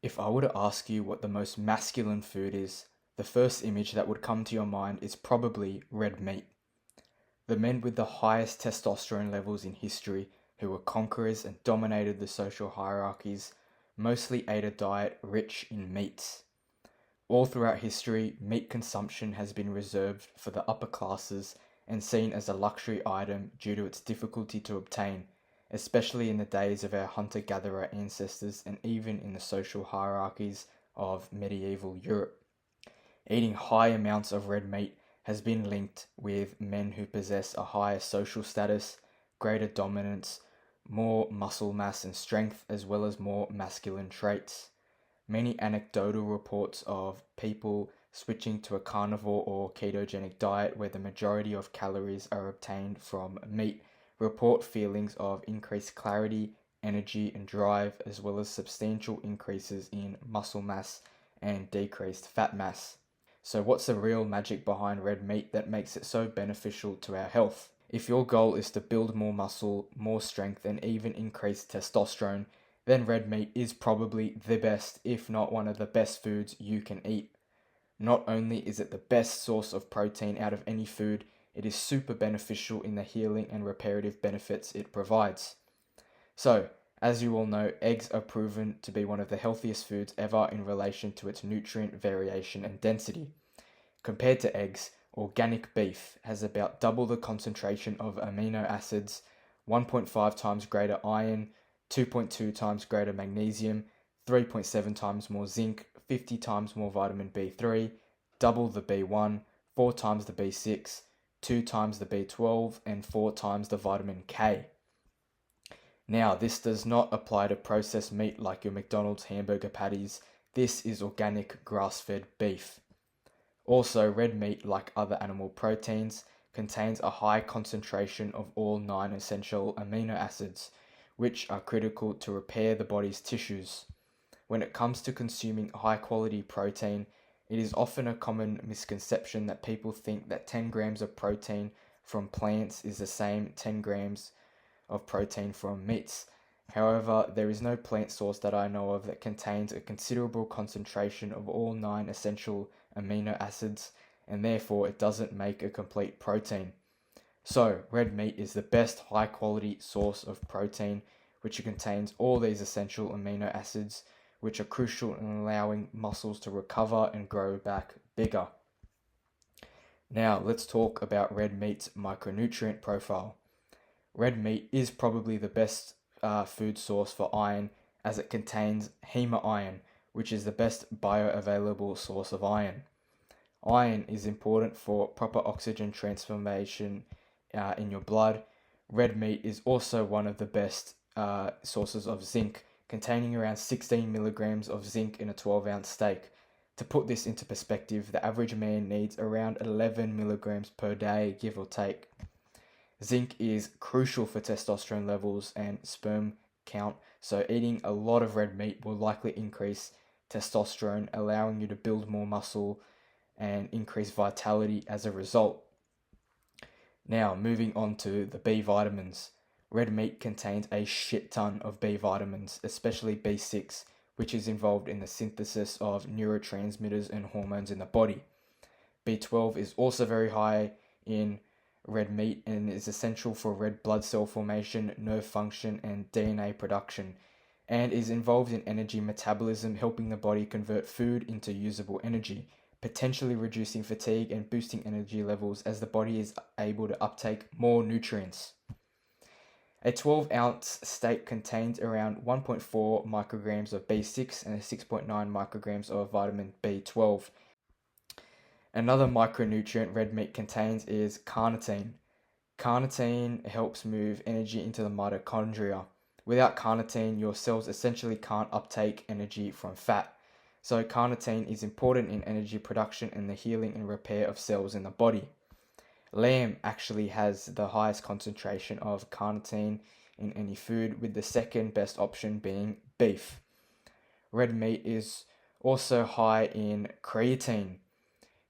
If I were to ask you what the most masculine food is, the first image that would come to your mind is probably red meat. The men with the highest testosterone levels in history, who were conquerors and dominated the social hierarchies, mostly ate a diet rich in meats. All throughout history, meat consumption has been reserved for the upper classes and seen as a luxury item due to its difficulty to obtain, especially in the days of our hunter-gatherer ancestors and even in the social hierarchies of medieval Europe. Eating high amounts of red meat has been linked with men who possess a higher social status, greater dominance, more muscle mass and strength, as well as more masculine traits. Many anecdotal reports of people switching to a carnivore or ketogenic diet where the majority of calories are obtained from meat report feelings of increased clarity, energy, and drive, as well as substantial increases in muscle mass and decreased fat mass. So, what's the real magic behind red meat that makes it so beneficial to our health? If your goal is to build more muscle, more strength, and even increase testosterone, then red meat is probably the best, if not one of the best foods you can eat. Not only is it the best source of protein out of any food, it is super beneficial in the healing and reparative benefits it provides. So, as you all know, eggs are proven to be one of the healthiest foods ever in relation to its nutrient variation and density. Compared to eggs, organic beef has about double the concentration of amino acids, 1.5 times greater iron, 2.2 times greater magnesium, 3.7 times more zinc, 50 times more vitamin B3, double the B1, 4 times the B6, 2 times the B12, and 4 times the vitamin K. Now, this does not apply to processed meat like your McDonald's hamburger patties. This is organic grass-fed beef. Also, red meat, like other animal proteins, contains a high concentration of all 9 essential amino acids, which are critical to repair the body's tissues. When it comes to consuming high-quality protein, it is often a common misconception that people think that 10 grams of protein from plants is the same 10 grams of protein from meats. However, there is no plant source that I know of that contains a considerable concentration of all 9 essential amino acids, and therefore it doesn't make a complete protein. So, red meat is the best high quality source of protein, which contains all these essential amino acids, which are crucial in allowing muscles to recover and grow back bigger. Now, let's talk about red meat's micronutrient profile. Red meat is probably the best food source for iron, as it contains hemairon, which is the best bioavailable source of iron. Iron is important for proper oxygen transformation in your blood. Red meat is also one of the best sources of zinc, containing around 16 milligrams of zinc in a 12-ounce steak. To put this into perspective, the average man needs around 11 milligrams per day, give or take. Zinc is crucial for testosterone levels and sperm count, so eating a lot of red meat will likely increase testosterone, allowing you to build more muscle and increase vitality as a result. Now, moving on to the B vitamins. Red meat contains a shit ton of B vitamins, especially B6, which is involved in the synthesis of neurotransmitters and hormones in the body. B12 is also very high in red meat and is essential for red blood cell formation, nerve function, and DNA production, and is involved in energy metabolism, helping the body convert food into usable energy, potentially reducing fatigue and boosting energy levels as the body is able to uptake more nutrients. A 12-ounce steak contains around 1.4 micrograms of B6 and 6.9 micrograms of vitamin B12. Another micronutrient red meat contains is carnitine. Carnitine helps move energy into the mitochondria. Without carnitine, your cells essentially can't uptake energy from fat. So carnitine is important in energy production and the healing and repair of cells in the body. Lamb actually has the highest concentration of carnitine in any food, with the second best option being beef. Red meat is also high in creatine.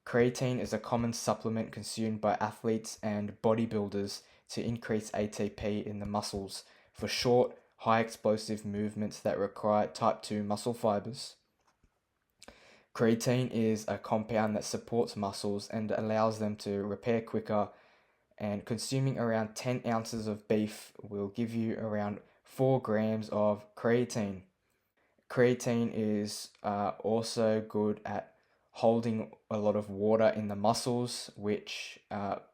Creatine is a common supplement consumed by athletes and bodybuilders to increase ATP in the muscles for short, high explosive movements that require type 2 muscle fibers. Creatine is a compound that supports muscles and allows them to repair quicker, and consuming around 10 ounces of beef will give you around 4 grams of creatine. Creatine is also good at holding a lot of water in the muscles, which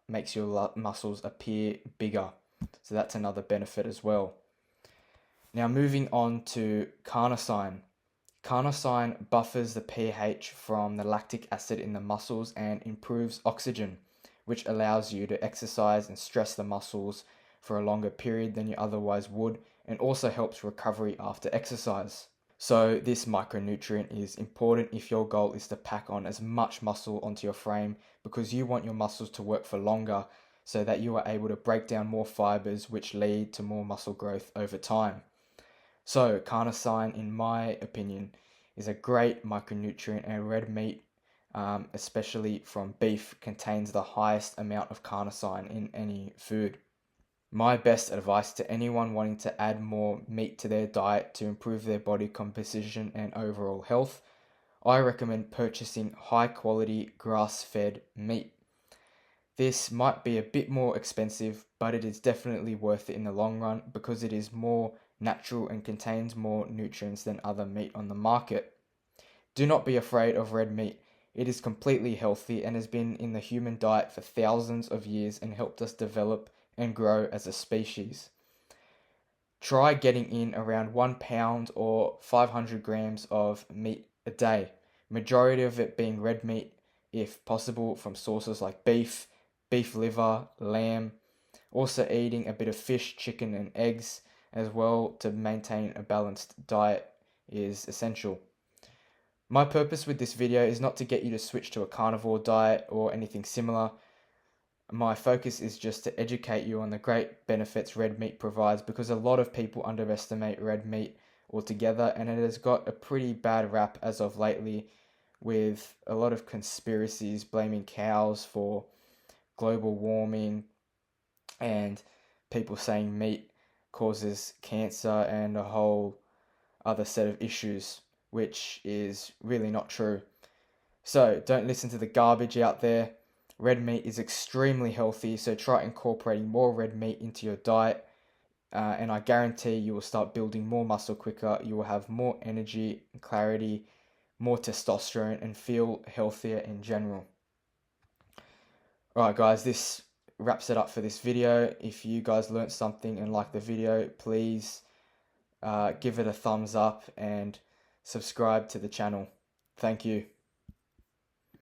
makes your muscles appear bigger. So that's another benefit as well. Now moving on to carnosine. Carnosine buffers the pH from the lactic acid in the muscles and improves oxygen, which allows you to exercise and stress the muscles for a longer period than you otherwise would, and also helps recovery after exercise. So this micronutrient is important if your goal is to pack on as much muscle onto your frame, because you want your muscles to work for longer so that you are able to break down more fibers, which lead to more muscle growth over time. So carnosine, in my opinion, is a great micronutrient, and red meat, especially from beef, contains the highest amount of carnosine in any food. My best advice to anyone wanting to add more meat to their diet to improve their body composition and overall health, I recommend purchasing high quality grass-fed meat. This might be a bit more expensive, but it is definitely worth it in the long run because it is more natural and contains more nutrients than other meat on the market. Do not be afraid of red meat. It is completely healthy and has been in the human diet for thousands of years and helped us develop and grow as a species. Try getting in around 1 pound or 500 grams of meat a day, majority of it being red meat if possible from sources like beef, beef liver, lamb. Also eating a bit of fish, chicken and eggs as well to maintain a balanced diet is essential. My purpose with this video is not to get you to switch to a carnivore diet or anything similar. My focus is just to educate you on the great benefits red meat provides, because a lot of people underestimate red meat altogether, and it has got a pretty bad rap as of lately, with a lot of conspiracies blaming cows for global warming and people saying meat causes cancer and a whole other set of issues, which is really not true. So don't listen to the garbage out there. Red meat is extremely healthy, so try incorporating more red meat into your diet, and I guarantee you will start building more muscle quicker. You will have more energy, clarity, more testosterone, and feel healthier in general. Alright guys, this wraps it up for this video. If you guys learnt something and liked the video, please give it a thumbs up and subscribe to the channel. Thank you.